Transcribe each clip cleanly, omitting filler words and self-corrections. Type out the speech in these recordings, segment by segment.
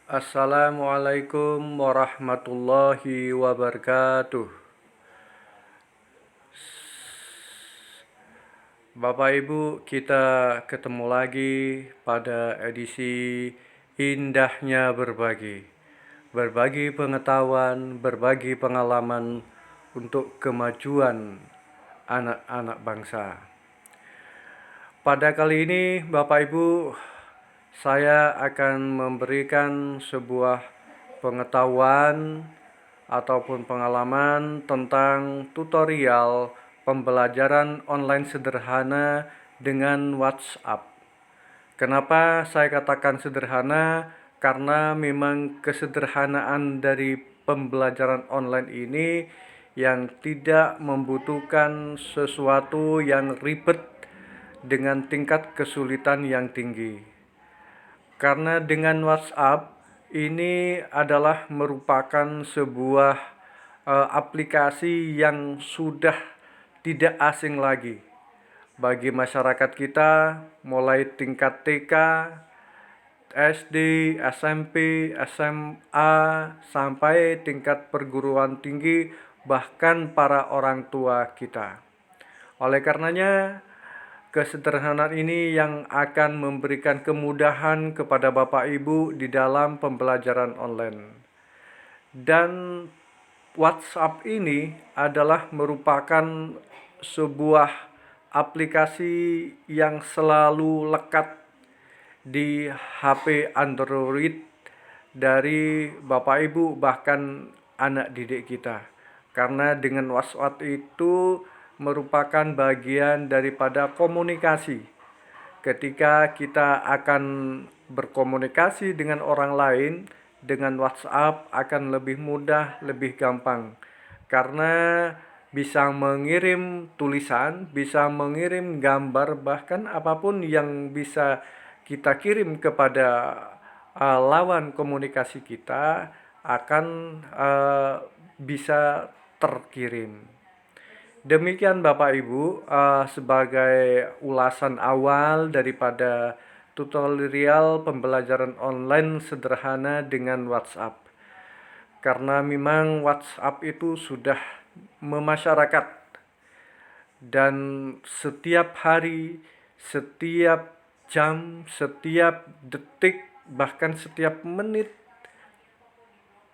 Assalamualaikum warahmatullahi wabarakatuh. Bapak Ibu, kita ketemu lagi pada edisi Indahnya Berbagi. Berbagi pengetahuan, berbagi pengalaman untuk kemajuan anak-anak bangsa. Pada kali ini, Bapak Ibu, saya akan memberikan sebuah pengetahuan ataupun pengalaman tentang tutorial pembelajaran online sederhana dengan WhatsApp. Kenapa saya katakan sederhana? Karena memang kesederhanaan dari pembelajaran online ini yang tidak membutuhkan sesuatu yang ribet dengan tingkat kesulitan yang tinggi. Karena dengan WhatsApp ini adalah merupakan sebuah aplikasi yang sudah tidak asing lagi bagi masyarakat kita, mulai tingkat TK, SD, SMP, SMA, sampai tingkat perguruan tinggi, bahkan para orang tua kita. Oleh karenanya, kesederhanaan ini yang akan memberikan kemudahan kepada Bapak Ibu di dalam pembelajaran online. Dan WhatsApp ini adalah merupakan sebuah aplikasi yang selalu lekat di HP Android dari Bapak Ibu, bahkan anak didik kita. Karena dengan WhatsApp itu merupakan bagian daripada komunikasi. Ketika kita akan berkomunikasi dengan orang lain, dengan WhatsApp akan lebih mudah, lebih gampang. Karena bisa mengirim tulisan, bisa mengirim gambar, bahkan apapun yang bisa kita kirim kepada lawan komunikasi kita akan bisa terkirim. Demikian Bapak Ibu, sebagai ulasan awal daripada tutorial pembelajaran online sederhana dengan WhatsApp. Karena memang WhatsApp itu sudah memasyarakat dan setiap hari, setiap jam, setiap detik, bahkan setiap menit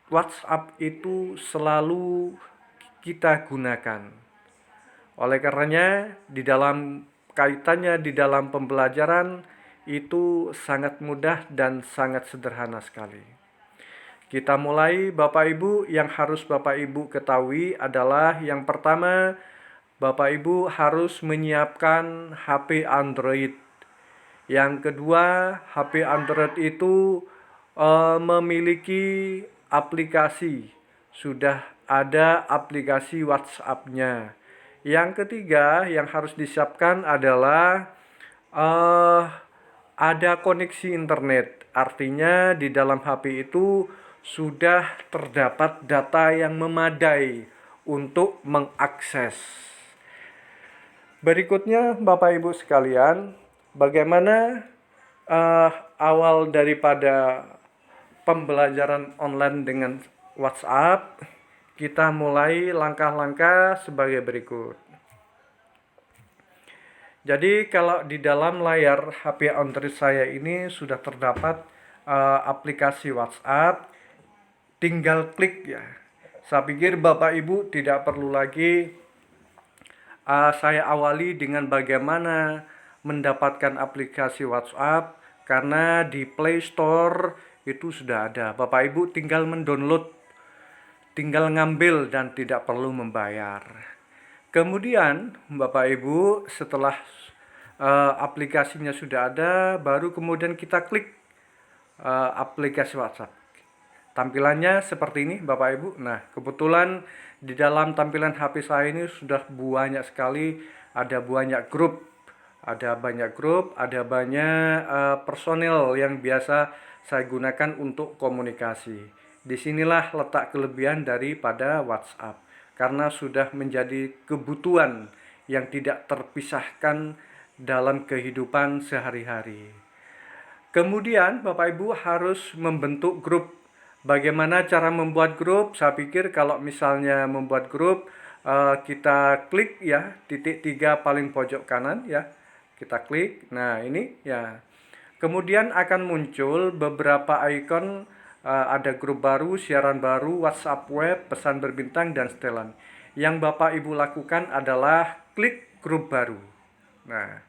WhatsApp itu selalu kita gunakan. Oleh karenanya, di dalam kaitannya di dalam pembelajaran itu sangat mudah dan sangat sederhana sekali. Kita mulai, Bapak Ibu. Yang harus Bapak Ibu ketahui adalah yang pertama, Bapak Ibu harus menyiapkan HP Android. Yang kedua, HP Android itu memiliki aplikasi. Sudah ada aplikasi WhatsApp-nya. Yang ketiga yang harus disiapkan adalah ada koneksi internet. Artinya di dalam HP itu sudah terdapat data yang memadai untuk mengakses. Berikutnya Bapak Ibu sekalian, bagaimana awal daripada pembelajaran online dengan WhatsApp? Kita mulai langkah-langkah sebagai berikut. Jadi kalau di dalam layar HP Android saya ini sudah terdapat aplikasi WhatsApp, tinggal klik ya. Saya pikir Bapak Ibu tidak perlu lagi saya awali dengan bagaimana mendapatkan aplikasi WhatsApp, karena di Play Store itu sudah ada. Bapak Ibu tinggal mendownload, tinggal ngambil dan tidak perlu membayar. Kemudian Bapak Ibu setelah aplikasinya sudah ada, baru kemudian kita klik aplikasi WhatsApp. Tampilannya seperti ini Bapak Ibu. Nah, kebetulan di dalam tampilan HP saya ini sudah banyak sekali, ada banyak grup, ada banyak personil yang biasa saya gunakan untuk komunikasi. Disinilah letak kelebihan daripada WhatsApp, karena sudah menjadi kebutuhan yang tidak terpisahkan dalam kehidupan sehari-hari. Kemudian Bapak Ibu harus membentuk grup. Bagaimana cara membuat grup? Saya pikir kalau misalnya membuat grup, kita klik ya titik 3 paling pojok kanan ya. Kita klik. Nah, ini ya. Kemudian akan muncul beberapa ikon, ada grup baru, siaran baru, WhatsApp web, pesan berbintang dan setelan. Yang Bapak Ibu lakukan adalah klik grup baru. Nah,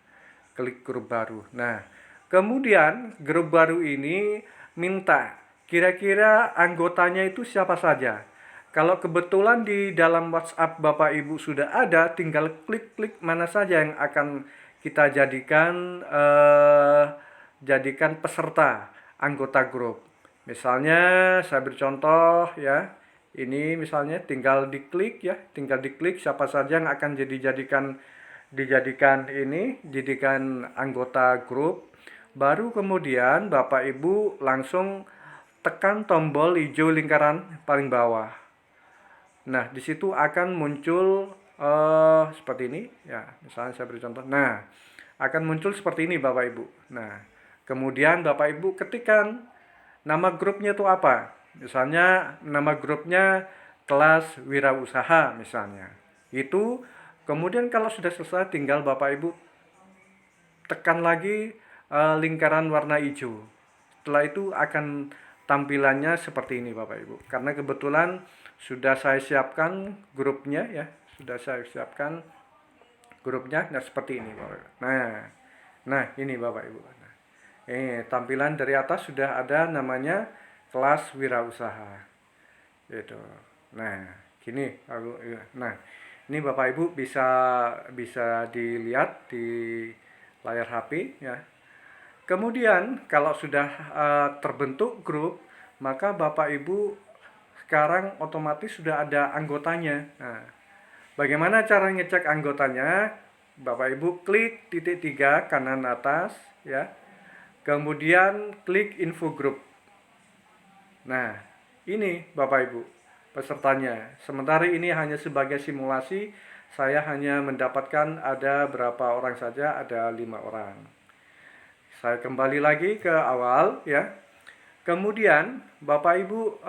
klik grup baru. Nah, kemudian grup baru ini minta kira-kira anggotanya itu siapa saja. Kalau kebetulan di dalam WhatsApp Bapak Ibu sudah ada, tinggal klik-klik mana saja yang akan kita jadikan peserta anggota grup. Misalnya saya beri contoh ya. Ini misalnya tinggal diklik ya, tinggal diklik siapa saja yang akan dijadikan anggota grup. Baru kemudian Bapak Ibu langsung tekan tombol hijau lingkaran paling bawah. Nah, di situ akan muncul seperti ini ya. Misalnya saya beri contoh. Nah, akan muncul seperti ini Bapak Ibu. Nah, kemudian Bapak Ibu ketikkan nama grupnya itu apa. Misalnya nama grupnya kelas wirausaha misalnya. Itu kemudian kalau sudah selesai tinggal Bapak Ibu tekan lagi lingkaran warna hijau. Setelah itu akan tampilannya seperti ini Bapak Ibu. Karena kebetulan sudah saya siapkan grupnya ya, sudah saya siapkan grupnya. Nah, seperti ini Bapak Ibu. Nah, ini Bapak Ibu. Nah, tampilan dari atas sudah ada namanya kelas wirausaha. Gitu. Nah, gini. Nah, ini Bapak Ibu bisa dilihat di layar HP ya. Kemudian kalau sudah terbentuk grup, maka Bapak Ibu sekarang otomatis sudah ada anggotanya. Nah, bagaimana cara ngecek anggotanya? Bapak Ibu klik titik 3 kanan atas ya. Kemudian klik info grup. Nah, ini Bapak Ibu pesertanya. Sementara ini hanya sebagai simulasi, saya hanya mendapatkan ada berapa orang saja, ada 5 orang. Saya kembali lagi ke awal ya. Kemudian Bapak Ibu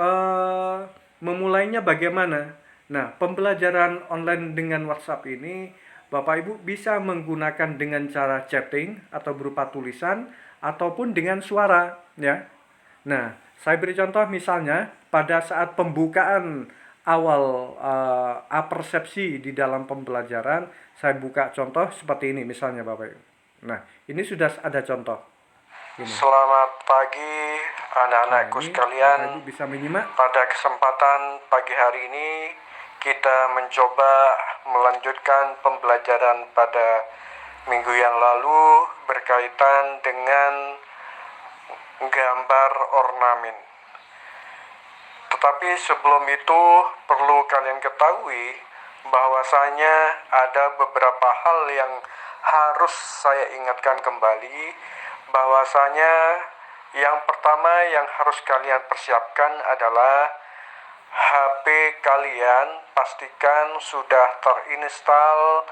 memulainya bagaimana? Nah, pembelajaran online dengan WhatsApp ini Bapak Ibu bisa menggunakan dengan cara chatting atau berupa tulisan ataupun dengan suara ya. Nah, saya beri contoh misalnya pada saat pembukaan awal apersepsi di dalam pembelajaran, saya buka contoh seperti ini misalnya Bapak Ibu. Nah, ini sudah ada contoh. Ini. Selamat pagi anak-anakku sekalian. Bapak Ibu bisa menyimak. Pada kesempatan pagi hari ini kita mencoba melanjutkan pembelajaran pada minggu yang lalu berkaitan dengan gambar ornamen. Tetapi sebelum itu perlu kalian ketahui bahwasanya ada beberapa hal yang harus saya ingatkan kembali, bahwasanya yang pertama yang harus kalian persiapkan adalah HP kalian pastikan sudah terinstall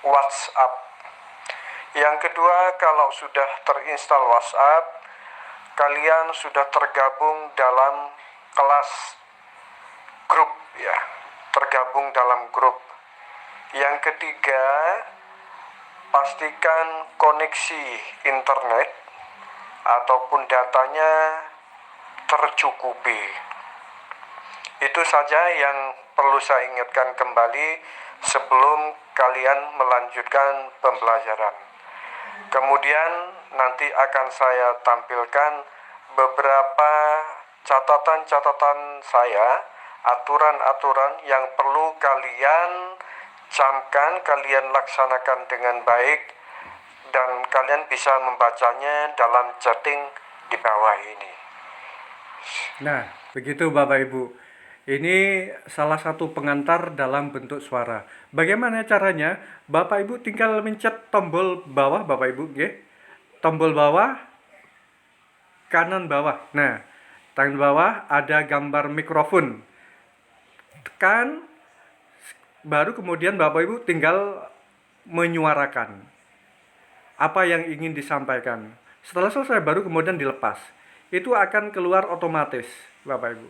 WhatsApp. Yang kedua, kalau sudah terinstall WhatsApp, kalian sudah tergabung dalam kelas grup ya, tergabung dalam grup. Yang ketiga, pastikan koneksi internet ataupun datanya tercukupi. Itu saja yang perlu saya ingatkan kembali sebelum kalian melanjutkan pembelajaran. Kemudian nanti akan saya tampilkan beberapa catatan-catatan saya, aturan-aturan yang perlu kalian camkan, kalian laksanakan dengan baik, dan kalian bisa membacanya dalam chatting di bawah ini. Nah, begitu Bapak Ibu. Ini salah satu pengantar dalam bentuk suara. Bagaimana caranya? Bapak Ibu tinggal mencet tombol bawah Bapak Ibu, ya. Tombol bawah, kanan bawah. Nah, tangan bawah ada gambar mikrofon. Tekan, baru kemudian Bapak Ibu tinggal menyuarakan. apa yang ingin disampaikan. Setelah selesai baru kemudian dilepas. Itu akan keluar otomatis, Bapak Ibu.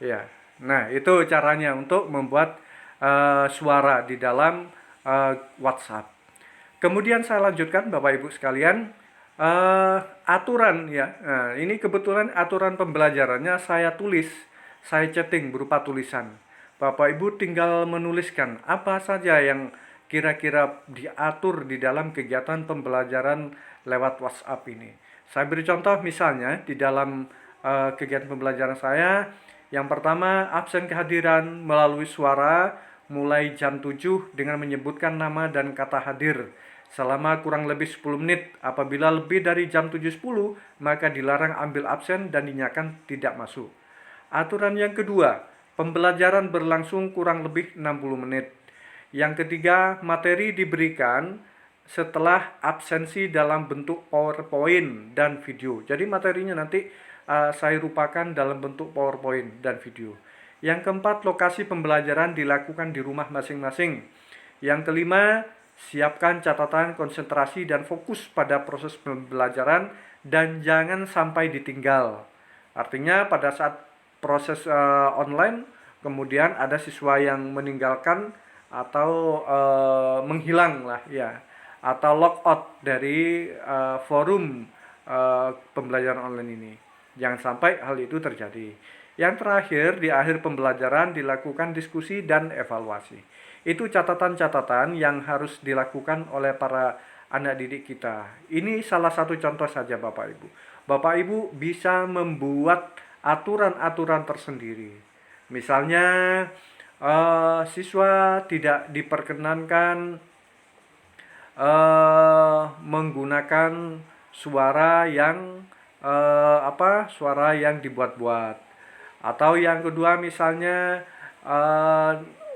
Ya. Nah, itu caranya untuk membuat suara di dalam WhatsApp. Kemudian saya lanjutkan Bapak Ibu sekalian, aturan ya. Nah, ini kebetulan aturan pembelajarannya saya tulis, saya chatting berupa tulisan. Bapak Ibu tinggal menuliskan apa saja yang kira-kira diatur di dalam kegiatan pembelajaran lewat WhatsApp ini. Saya beri contoh misalnya di dalam kegiatan pembelajaran saya, yang pertama absen kehadiran melalui suara mulai jam 7 dengan menyebutkan nama dan kata hadir selama kurang lebih 10 menit. Apabila lebih dari jam 7.10 maka dilarang ambil absen dan dinyatakan tidak masuk. Aturan yang kedua, pembelajaran berlangsung kurang lebih 60 menit. Yang ketiga, materi diberikan setelah absensi dalam bentuk PowerPoint dan video. Jadi materinya nanti saya rupakan dalam bentuk PowerPoint dan video. Yang keempat, lokasi pembelajaran dilakukan di rumah masing-masing. Yang kelima, siapkan catatan konsentrasi dan fokus pada proses pembelajaran dan jangan sampai ditinggal. Artinya pada saat proses online kemudian ada siswa yang meninggalkan atau menghilang lah ya, atau logout dari forum pembelajaran online ini. Jangan sampai hal itu terjadi. Yang terakhir, di akhir pembelajaran dilakukan diskusi dan evaluasi. Itu catatan-catatan yang harus dilakukan oleh para anak didik kita. Ini salah satu contoh saja Bapak Ibu. Bapak Ibu bisa membuat aturan-aturan tersendiri. Misalnya siswa tidak diperkenankan menggunakan suara yang suara yang dibuat-buat. Atau yang kedua misalnya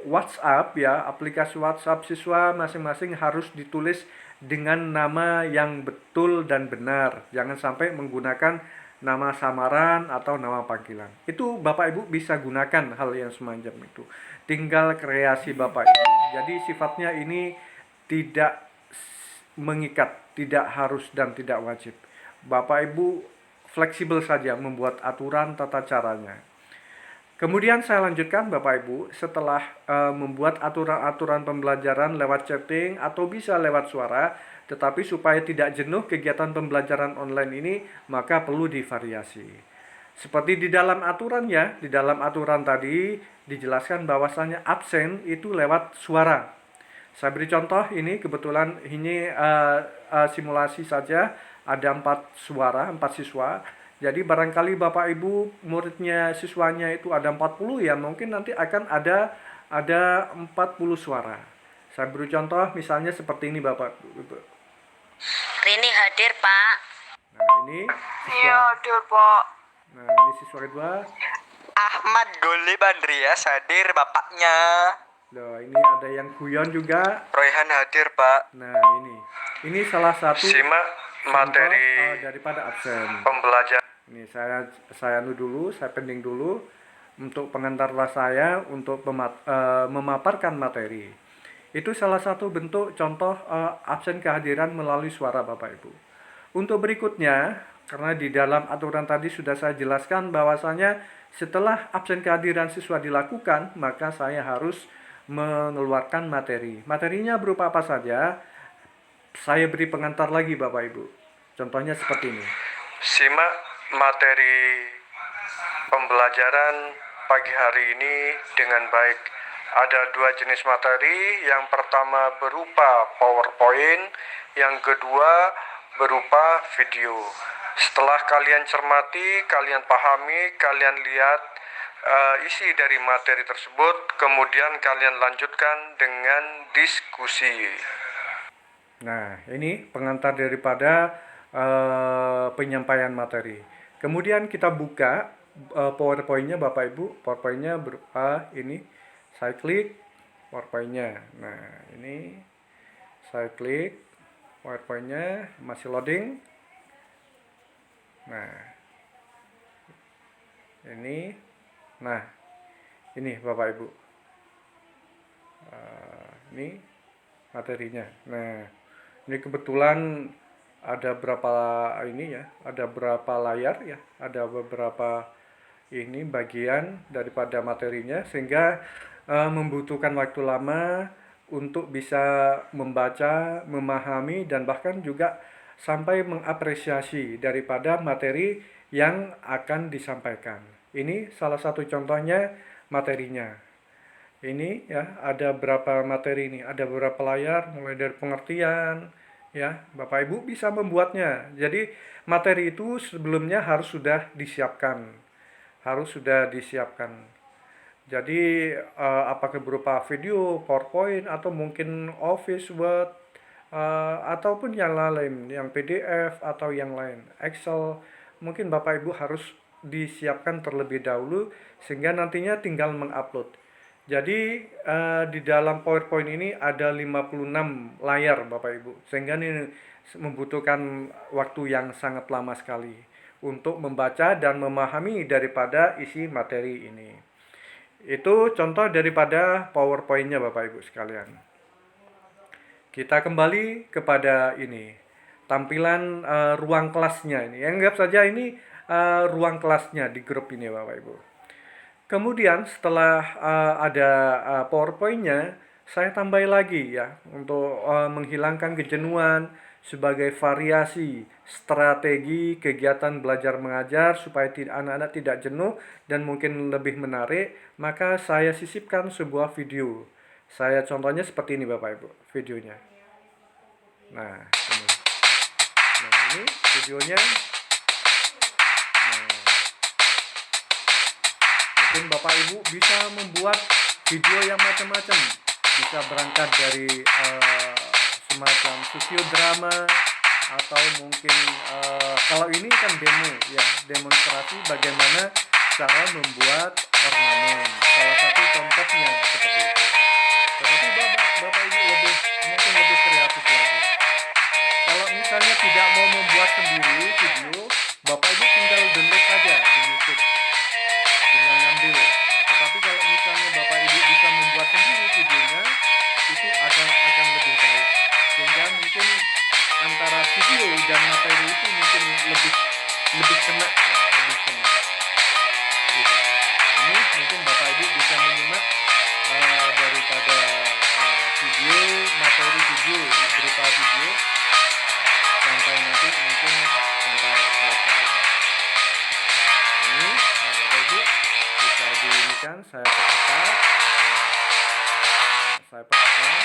WhatsApp ya, aplikasi WhatsApp siswa masing-masing harus ditulis dengan nama yang betul dan benar. Jangan sampai menggunakan nama samaran atau nama panggilan. Itu Bapak Ibu bisa gunakan hal yang semacam itu. Tinggal kreasi Bapak Ibu. Jadi sifatnya ini tidak mengikat, tidak harus dan tidak wajib. Bapak Ibu fleksibel saja membuat aturan tata caranya. Kemudian saya lanjutkan Bapak Ibu, setelah membuat aturan-aturan pembelajaran lewat chatting atau bisa lewat suara, tetapi supaya tidak jenuh kegiatan pembelajaran online ini, maka perlu divariasi. Seperti di dalam aturannya, di dalam aturan tadi dijelaskan bahwasanya absen itu lewat suara. Saya beri contoh ini, kebetulan ini simulasi saja, ada 4 suara, 4 siswa. Jadi barangkali Bapak Ibu muridnya siswanya itu ada 40 ya, mungkin nanti akan ada 40 suara. Saya beri contoh misalnya seperti ini Bapak Ibu. Rini hadir, Pak. Nah, ini siswa. Iya, hadir, Pak. Nah, ini siswa kedua. Ahmad Golib Andreas hadir bapaknya. Loh, ini ada yang guyon juga. Royhan hadir, Pak. Nah, ini salah satu Simak materi daripada absen. pembelajaran. Ini saya dulu, saya pending dulu untuk pengantar saya untuk memaparkan materi. Itu salah satu bentuk contoh absen kehadiran melalui suara Bapak Ibu. Untuk berikutnya, karena di dalam aturan tadi sudah saya jelaskan bahwasanya setelah absen kehadiran siswa dilakukan, maka saya harus mengeluarkan materi. Materinya berupa apa saja? Saya beri pengantar lagi Bapak Ibu. Contohnya seperti ini. Simak materi pembelajaran pagi hari ini dengan baik. Ada 2 jenis materi. Yang pertama berupa PowerPoint, yang kedua berupa video. Setelah kalian cermati, kalian pahami, kalian lihat isi dari materi tersebut, kemudian kalian lanjutkan dengan diskusi. Nah, ini pengantar daripada penyampaian materi. Kemudian kita buka PowerPoint-nya Bapak Ibu. PowerPoint-nya berupa ini. Saya klik PowerPoint-nya. Nah, ini saya klik PowerPoint-nya, masih loading. Nah, ini Bapak Ibu. Ini materinya. Nah, Ini kebetulan ada berapa ini ya, ada berapa layar ya, ada beberapa ini bagian daripada materinya sehingga membutuhkan waktu lama untuk bisa membaca, memahami dan bahkan juga sampai mengapresiasi daripada materi yang akan disampaikan. Ini salah satu contohnya materinya. Ini ya ada berapa materi ini, ada beberapa layar mulai dari pengertian ya. Bapak Ibu bisa membuatnya. Jadi materi itu sebelumnya harus sudah disiapkan. Harus sudah disiapkan. Jadi apakah berupa video, PowerPoint atau mungkin Office Word ataupun yang lain, yang PDF atau yang lain, Excel, mungkin Bapak Ibu harus disiapkan terlebih dahulu sehingga nantinya tinggal mengupload. Jadi di dalam PowerPoint ini ada 56 layar Bapak Ibu, sehingga ini membutuhkan waktu yang sangat lama sekali untuk membaca dan memahami daripada isi materi ini. Itu contoh daripada PowerPoint-nya Bapak Ibu sekalian. Kita kembali kepada ini, tampilan ruang kelasnya ini. Anggap saja ini ruang kelasnya di grup ini Bapak Ibu. Kemudian setelah ada PowerPoint-nya, saya tambah lagi ya untuk menghilangkan kejenuhan sebagai variasi strategi kegiatan belajar mengajar supaya anak-anak tidak jenuh dan mungkin lebih menarik, maka saya sisipkan sebuah video. Saya contohnya seperti ini Bapak Ibu, videonya. Nah, ini. Nah, ini videonya. Mungkin Bapak Ibu bisa membuat video yang macam-macam. Bisa berangkat dari semacam studio drama atau mungkin kalau ini kan demo ya, demonstrasi bagaimana cara membuat ornamen. Salah satu contohnya seperti itu. Tetapi Bapak Ibu mungkin lebih kreatif lagi. Kalau misalnya tidak mau membuat sendiri video, Bapak Ibu tinggal download saja di YouTube. Tinggal ngambil. Tetapi kalau misalnya Bapak Ibu bisa membuat sendiri videonya, itu akan lebih baik. Sehingga mungkin antara video dan materi itu mungkin lebih kena ya, lebih kena. Gitu. Ini mungkin Bapak Ibu bisa menyimak daripada video, materi video berupa video sampai nanti mungkin sampai selesai. Ini Bapak Ibu bisa diinikan, saya percepat. Saya percepat.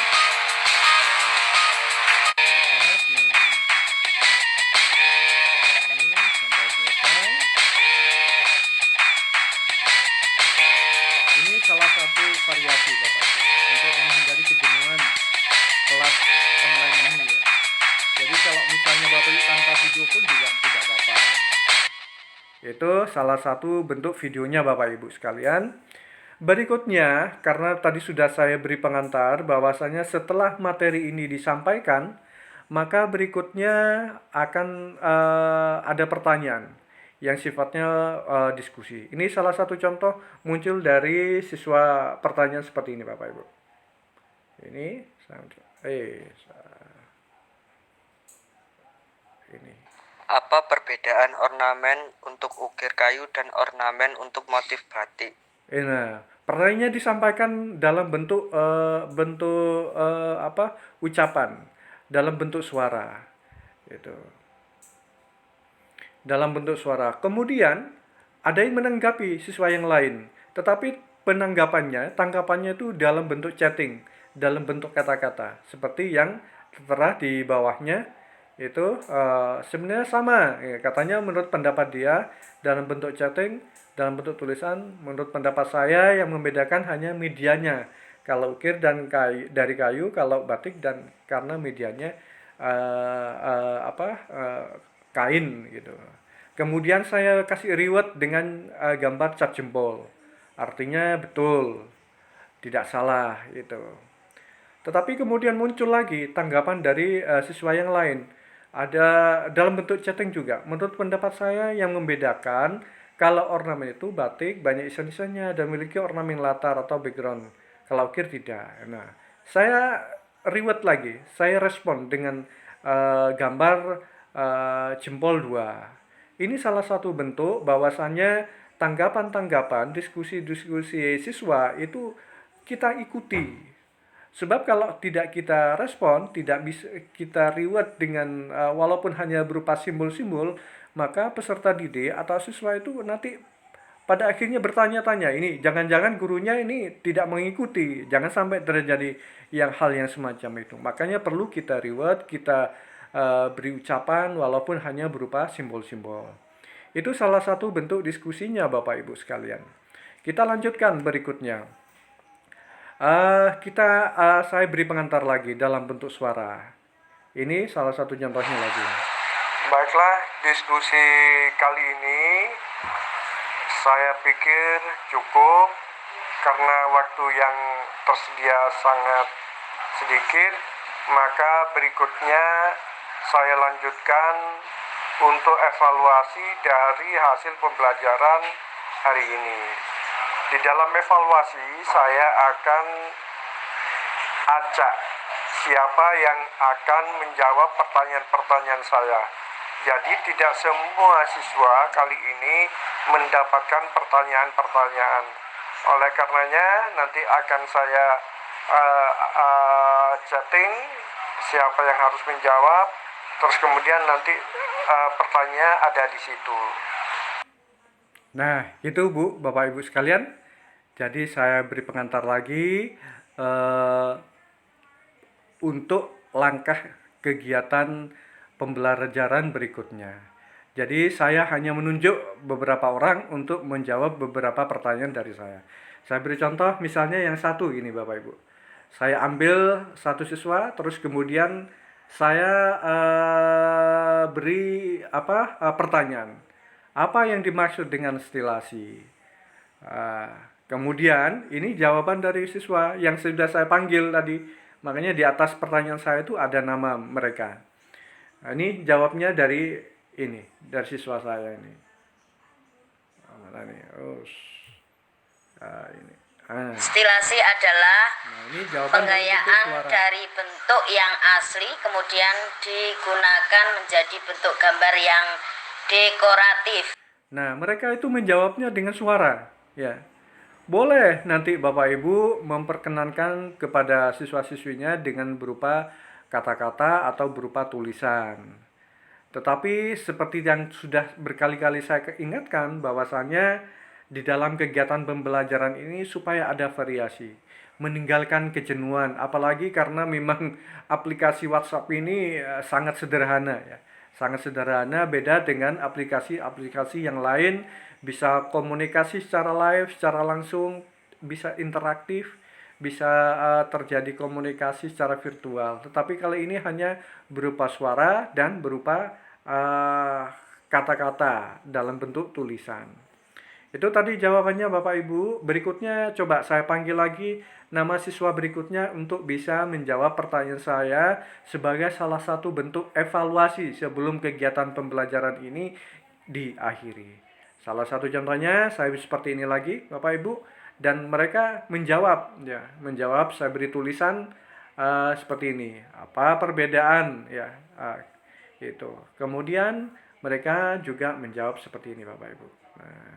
Ini sampai selesai. Ini salah satu variasi Bapak Ibu untuk menghindari kejenuhan kelas online ini ya. Jadi kalau misalnya Bapak Ibu tanpa video pun juga tidak apa-apa. Itu salah satu bentuk videonya Bapak Ibu sekalian. Berikutnya, karena tadi sudah saya beri pengantar bahwasanya setelah materi ini disampaikan, maka berikutnya akan ada pertanyaan yang sifatnya diskusi. Ini salah satu contoh muncul dari siswa pertanyaan seperti ini Bapak Ibu. Ini ini. Apa perbedaan ornamen untuk ukir kayu dan ornamen untuk motif batik? Nah, pertanyaannya disampaikan dalam bentuk ucapan, dalam bentuk suara, gitu. Dalam bentuk suara. Kemudian ada yang menanggapi siswa yang lain, tetapi tanggapannya itu dalam bentuk chatting, dalam bentuk kata-kata, seperti yang tertera di bawahnya. Itu sebenarnya sama ya, katanya menurut pendapat dia dalam bentuk chatting, dalam bentuk tulisan. Menurut pendapat saya yang membedakan hanya medianya, kalau ukir dan dari kayu, kalau batik dan karena medianya kain gitu. Kemudian saya kasih reward dengan gambar cap jempol, artinya betul, tidak salah gitu. Tetapi kemudian muncul lagi tanggapan dari siswa yang lain. Ada dalam bentuk chatting juga. Menurut pendapat saya yang membedakan kalau ornamen itu batik banyak isen-isennya dan memiliki ornamen latar atau background. Kalau ukir tidak. Nah, saya reward lagi. Saya respon dengan gambar jempol 2. Ini salah satu bentuk bahwasannya tanggapan-tanggapan, diskusi-diskusi siswa itu kita ikuti. Sebab kalau tidak kita respon, tidak bisa kita reward dengan walaupun hanya berupa simbol-simbol, maka peserta didik atau siswa itu nanti pada akhirnya bertanya-tanya, ini jangan-jangan gurunya ini tidak mengikuti, jangan sampai terjadi hal yang semacam itu. Makanya perlu kita reward, kita beri ucapan walaupun hanya berupa simbol-simbol. Itu salah satu bentuk diskusinya Bapak Ibu sekalian. Kita lanjutkan berikutnya. Saya beri pengantar lagi dalam bentuk suara. Ini salah satu contohnya lagi. Baiklah, diskusi kali ini saya pikir cukup karena waktu yang tersedia sangat sedikit, maka berikutnya saya lanjutkan untuk evaluasi dari hasil pembelajaran hari ini. Di dalam evaluasi saya akan ajak siapa yang akan menjawab pertanyaan-pertanyaan saya. Jadi tidak semua siswa kali ini mendapatkan pertanyaan-pertanyaan. Oleh karenanya nanti akan saya chatting siapa yang harus menjawab, terus kemudian nanti pertanyaan ada di situ. Nah, itu Bu, Bapak Ibu sekalian. Jadi saya beri pengantar lagi untuk langkah kegiatan pembelajaran berikutnya. Jadi saya hanya menunjuk beberapa orang untuk menjawab beberapa pertanyaan dari saya. Saya beri contoh misalnya yang satu ini Bapak Ibu. Saya ambil satu siswa, terus kemudian saya beri pertanyaan. Apa yang dimaksud dengan stilasi? Kemudian ini jawaban dari siswa yang sudah saya panggil tadi. Makanya di atas pertanyaan saya itu ada nama mereka. Nah, ini jawabnya dari siswa saya ini. Mana nih? Ini. Stilasi adalah Ini jawaban penggayaan suara. dari bentuk yang asli kemudian digunakan menjadi bentuk gambar yang dekoratif. Nah, mereka itu menjawabnya dengan suara, ya. Boleh nanti Bapak Ibu memperkenankan kepada siswa-siswinya dengan berupa kata-kata atau berupa tulisan. Tetapi seperti yang sudah berkali-kali saya ingatkan bahwasannya di dalam kegiatan pembelajaran ini supaya ada variasi, meninggalkan kejenuhan, apalagi karena memang aplikasi WhatsApp ini sangat sederhana ya. Sangat sederhana, beda dengan aplikasi-aplikasi yang lain, bisa komunikasi secara live, secara langsung, bisa interaktif, bisa terjadi komunikasi secara virtual. Tetapi kali ini hanya berupa suara dan berupa kata-kata dalam bentuk tulisan. Itu tadi jawabannya Bapak Ibu. Berikutnya coba saya panggil lagi nama siswa berikutnya untuk bisa menjawab pertanyaan saya sebagai salah satu bentuk evaluasi sebelum kegiatan pembelajaran ini diakhiri. Salah satu contohnya saya seperti ini lagi Bapak Ibu, dan mereka menjawab saya beri tulisan seperti ini. Apa perbedaan ya itu. Kemudian mereka juga menjawab seperti ini Bapak Ibu. Nah,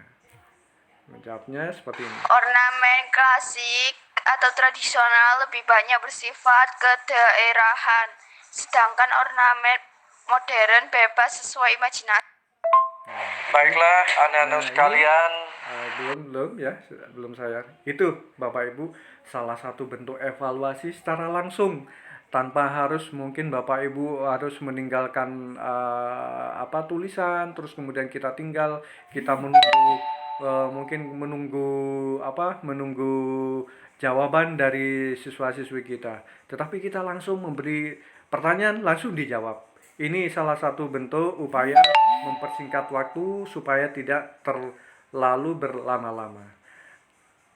menjawabnya seperti ini. Ornamen klasik atau tradisional lebih banyak bersifat kedaerahan, sedangkan ornamen modern bebas sesuai imajinasi. Baiklah anak-anak sekalian, belum saya. Itu Bapak Ibu salah satu bentuk evaluasi secara langsung tanpa harus mungkin Bapak Ibu harus meninggalkan tulisan, terus kemudian kita menunggu jawaban dari siswa-siswi kita. Tetapi kita langsung memberi pertanyaan, langsung dijawab. Ini salah satu bentuk upaya mempersingkat waktu supaya tidak terlalu berlama-lama.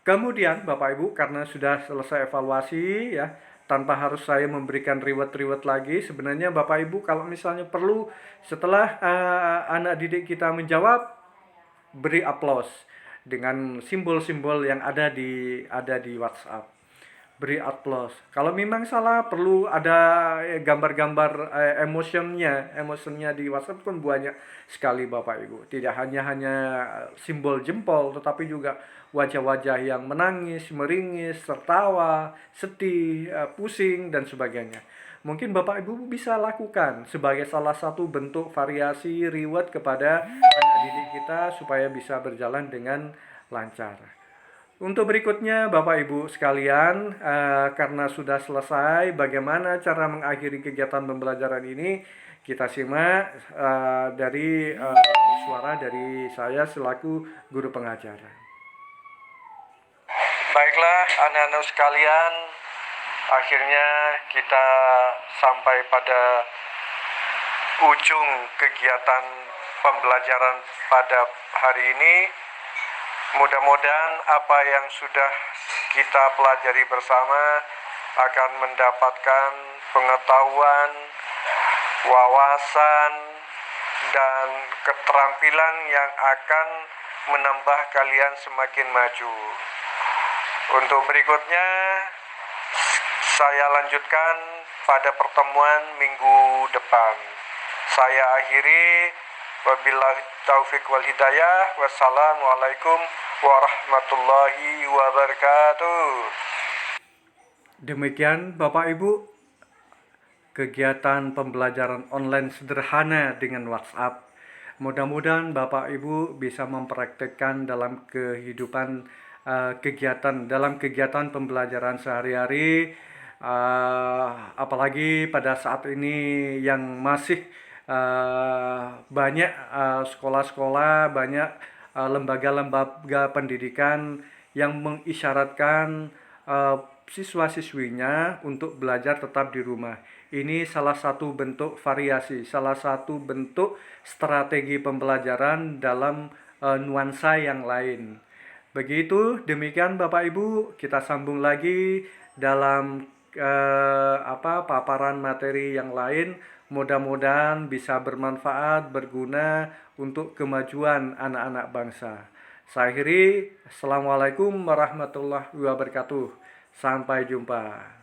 Kemudian Bapak Ibu, karena sudah selesai evaluasi ya, tanpa harus saya memberikan reward lagi, sebenarnya Bapak Ibu kalau misalnya perlu setelah anak didik kita menjawab, beri aplaus dengan simbol-simbol yang ada di WhatsApp. beri applause. Kalau memang salah perlu ada gambar-gambar emotionnya di WhatsApp kan banyak sekali Bapak Ibu. Tidak hanya simbol jempol, tetapi juga wajah-wajah yang menangis, meringis, tertawa, sedih, pusing dan sebagainya. Mungkin Bapak Ibu bisa lakukan sebagai salah satu bentuk variasi reward kepada anak didik kita supaya bisa berjalan dengan lancar. Untuk berikutnya Bapak Ibu sekalian, karena sudah selesai bagaimana cara mengakhiri kegiatan pembelajaran ini, kita simak dari suara dari saya selaku guru pengajar. Baiklah anak-anak sekalian, akhirnya kita sampai pada ujung kegiatan pembelajaran pada hari ini. Mudah-mudahan apa yang sudah kita pelajari bersama akan mendapatkan pengetahuan, wawasan, dan keterampilan yang akan menambah kalian semakin maju. Untuk berikutnya, saya lanjutkan pada pertemuan minggu depan. Saya akhiri, wabillahi taufiq wal hidayah. Wassalamualaikum warahmatullahi wabarakatuh. Demikian Bapak Ibu, kegiatan pembelajaran online sederhana dengan WhatsApp. Mudah-mudahan Bapak Ibu bisa mempraktekkan dalam kehidupan dalam kegiatan pembelajaran sehari-hari, apalagi pada saat ini yang masih banyak sekolah-sekolah, banyak lembaga-lembaga pendidikan yang mengisyaratkan siswa-siswinya untuk belajar tetap di rumah. Ini salah satu bentuk variasi, salah satu bentuk strategi pembelajaran dalam nuansa yang lain. Begitu, demikian Bapak Ibu, kita sambung lagi dalam paparan materi yang lain. Mudah-mudahan bisa bermanfaat, berguna untuk kemajuan anak-anak bangsa. Saya akhiri, Assalamualaikum warahmatullahi wabarakatuh. Sampai jumpa.